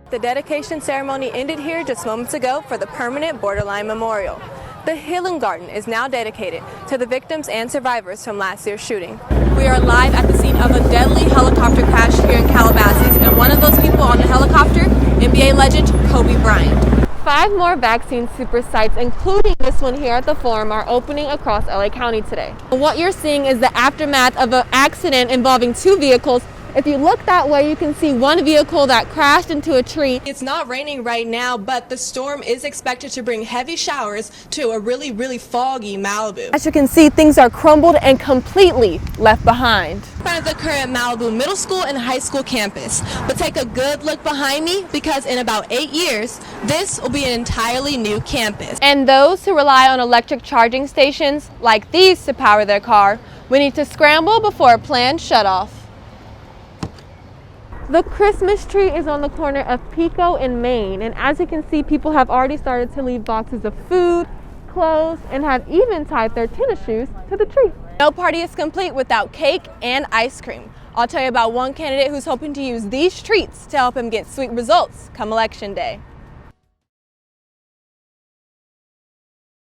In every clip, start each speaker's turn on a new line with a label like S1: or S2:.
S1: The dedication ceremony ended here just moments ago for the permanent Borderline Memorial. The Healing Garden is now dedicated to the victims and survivors from last year's shooting. We are live at the scene of a deadly helicopter crash here in Calabasas, and one of those people on the helicopter, NBA legend Kobe Bryant. 5 more vaccine super sites, including this one here at the Forum, are opening across LA County today. What you're seeing is the aftermath of an accident involving 2 vehicles. If you look that way, you can see one vehicle that crashed into a tree. It's not raining right now, but the storm is expected to bring heavy showers to a really foggy Malibu. As you can see, things are crumbled and completely left behind. In front of the current Malibu Middle School and High School campus. But take a good look behind me, because in about 8 years, this will be an entirely new campus. And those who rely on electric charging stations like these to power their car, we need to scramble before a planned shutoff. The Christmas tree is on the corner of Pico and Main, and as you can see, people have already started to leave boxes of food, clothes, and have even tied their tennis shoes to the tree. No party is complete without cake and ice cream. I'll tell you about one candidate who's hoping to use these treats to help him get sweet results come Election Day.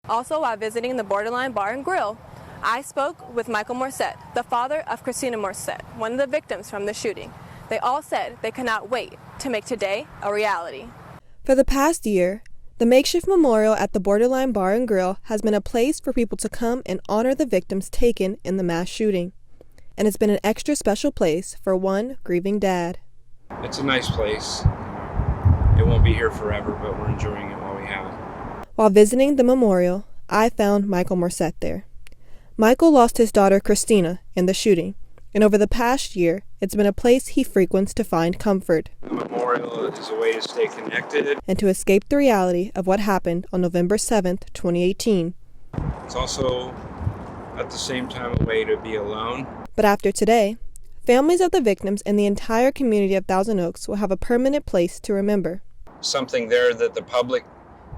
S1: Also, while visiting the Borderline Bar and Grill, I spoke with Michael Morissette, the father of Christina Morissette, one of the victims from the shooting. They all said they cannot wait to make today a reality. For the past year, the makeshift memorial at the Borderline Bar and Grill has been a place for people to come and honor the victims taken in the mass shooting. And it's been an extra special place for one grieving dad.
S2: It's a nice place. It won't be here forever, but we're enjoying it while we have it.
S1: While visiting the memorial, I found Michael Morissette there. Michael lost his daughter Christina in the shooting, and over the past year, it's been a place he frequents to find comfort.
S2: The memorial is a way to stay connected
S1: and to escape the reality of what happened on November 7th, 2018.
S2: It's also, at the same time, a way to be alone.
S1: But after today, families of the victims and the entire community of Thousand Oaks will have a permanent place to remember.
S2: Something there that the public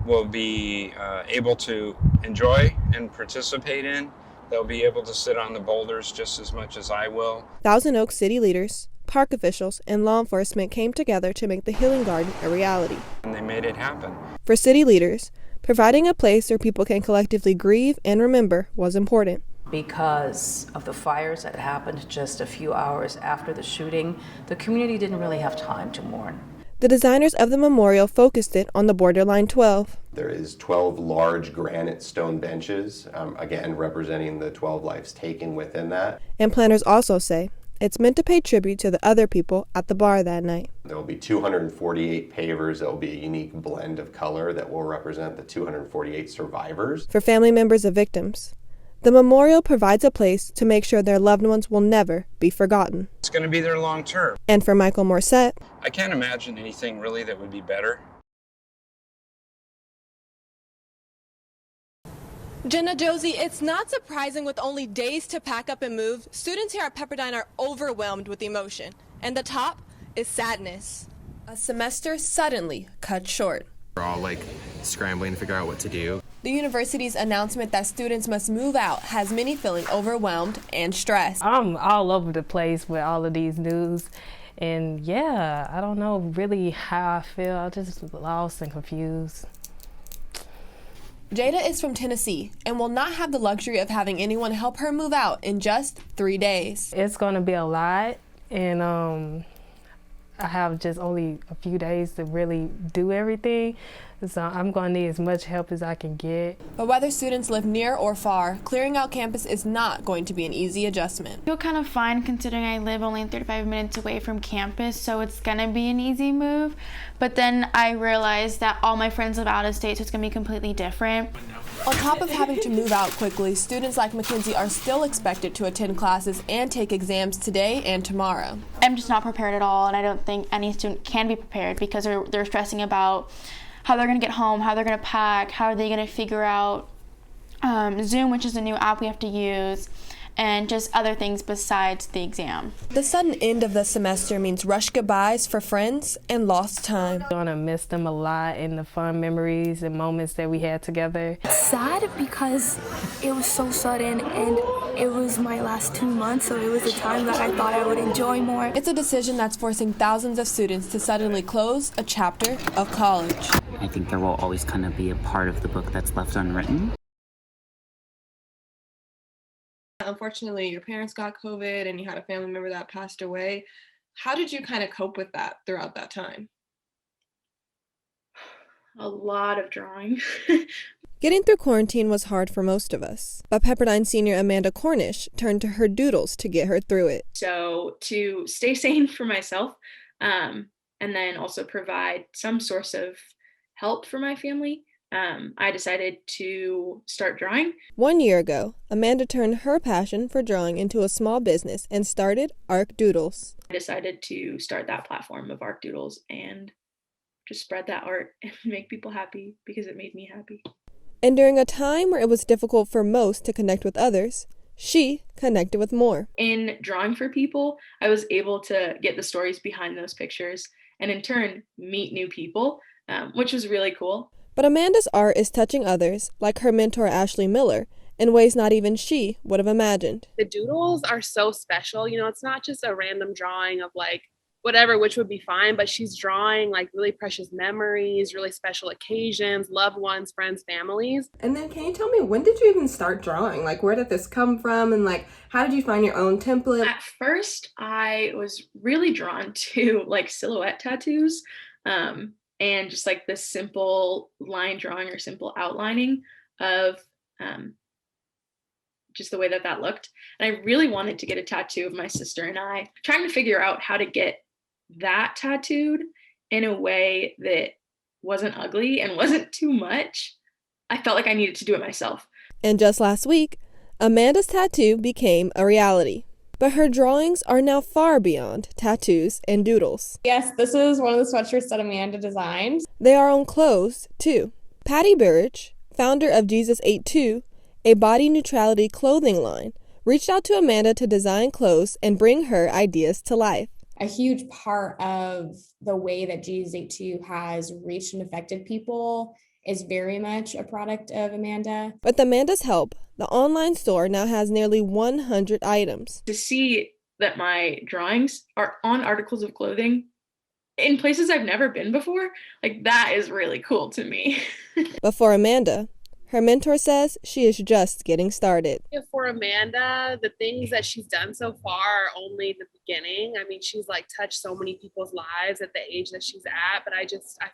S2: will be able to enjoy and participate in. They'll be able to sit on the boulders just as much as I will.
S1: Thousand Oaks city leaders, park officials, and law enforcement came together to make the Healing Garden a reality.
S2: And they made it happen.
S1: For city leaders, providing a place where people can collectively grieve and remember was important.
S3: Because of the fires that happened just a few hours after the shooting, the community didn't really have time to mourn.
S1: The designers of the memorial focused it on the Borderline 12.
S4: There is 12 large granite stone benches, again representing the 12 lives taken within that.
S1: And planners also say it's meant to pay tribute to the other people at the bar that night.
S4: There will be 248 pavers. There will be a unique blend of color that will represent the 248 survivors.
S1: For family members of victims, the memorial provides a place to make sure their loved ones will never be forgotten.
S2: It's going to be there long term.
S1: And for Michael Morissette,
S2: I can't imagine anything really that would be better.
S1: Jenna, Josie, it's not surprising with only days to pack up and move, students here at Pepperdine are overwhelmed with emotion. And the top is sadness. A semester suddenly cut short.
S5: We're all scrambling to figure out what to do.
S1: The university's announcement that students must move out has many feeling overwhelmed and stressed.
S6: I'm all over the place with all of these news. And yeah, I don't know really how I feel. I'm just lost and confused.
S1: Jada is from Tennessee and will not have the luxury of having anyone help her move out in just 3 days.
S6: It's going to be a lot, and I have just only a few days to really do everything. So I'm going to need as much help as I can get.
S1: But whether students live near or far, clearing out campus is not going to be an easy adjustment.
S7: I feel kind of fine considering I live only 35 minutes away from campus, so it's going to be an easy move. But then I realized that all my friends live out of state, so it's going to be completely different.
S1: On top of having to move out quickly, students like Mackenzie are still expected to attend classes and take exams today and tomorrow.
S7: I'm just not prepared at all, and I don't think any student can be prepared because they're stressing about how they're going to get home, how they're going to pack, how are they going to figure out Zoom, which is a new app we have to use, and just other things besides the exam.
S1: The sudden end of the semester means rushed goodbyes for friends and lost time.
S6: I'm gonna miss them a lot and the fun memories and moments that we had together.
S8: Sad because it was so sudden and it was my last 2 months, so it was a time that I thought I would enjoy more.
S1: It's a decision that's forcing thousands of students to suddenly close a chapter of college.
S9: I think there will always kind of be a part of the book that's left unwritten.
S1: Unfortunately, your parents got COVID and you had a family member that passed away. How did you kind of cope with that throughout that time?
S10: A lot of drawing.
S1: Getting through quarantine was hard for most of us, but Pepperdine senior Amanda Cornish turned to her doodles to get her through it.
S10: So to stay sane for myself, and then also provide some source of help for my family, I decided to start drawing.
S1: 1 year ago, Amanda turned her passion for drawing into a small business and started Arc Doodles.
S10: I decided to start that platform of Arc Doodles and just spread that art and make people happy because it made me happy.
S1: And during a time where it was difficult for most to connect with others, she connected with more.
S10: In drawing for people, I was able to get the stories behind those pictures and in turn meet new people, which was really cool.
S1: But Amanda's art is touching others, like her mentor Ashley Miller, in ways not even she would have imagined.
S11: The doodles are so special. You know, it's not just a random drawing of like whatever, which would be fine, but she's drawing like really precious memories, really special occasions, loved ones, friends, families.
S1: And then can you tell me, when did you even start drawing? Like, where did this come from? And like, how did you find your own template?
S10: At first, I was really drawn to like silhouette tattoos. And just like this simple line drawing or simple outlining of just the way that looked. And I really wanted to get a tattoo of my sister and I, trying to figure out how to get that tattooed in a way that wasn't ugly and wasn't too much. I felt like I needed to do it myself.
S1: And just last week, Amanda's tattoo became a reality. But her drawings are now far beyond tattoos and doodles.
S12: Yes, this is one of the sweatshirts that Amanda designed.
S1: They are on clothes, too. Patty Burridge, founder of Jesus Ate Too, a body neutrality clothing line, reached out to Amanda to design clothes and bring her ideas to life.
S12: A huge part of the way that Jesus Ate Too has reached and affected people is very much a product of Amanda.
S1: With Amanda's help, the online store now has nearly 100 items.
S10: To see that my drawings are on articles of clothing in places I've never been before, like that is really cool to me.
S1: But for Amanda, her mentor says she is just getting started.
S11: For Amanda, the things that she's done so far are only the beginning. I mean, she's like touched so many people's lives at the age that she's at, but I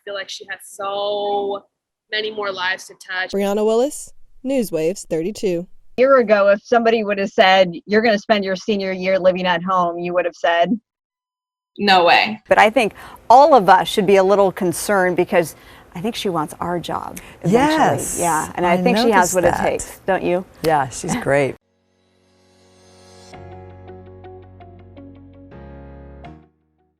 S11: feel like she has so many more lives to touch.
S1: Brianna Willis, Newswaves 32.
S13: A year ago, if somebody would have said, you're going to spend your senior year living at home, you would have said,
S14: no way.
S15: But I think all of us should be a little concerned because I think she wants our job eventually.
S16: Yes.
S15: Yeah, and I think she has what it takes, don't you?
S16: Yeah, she's great.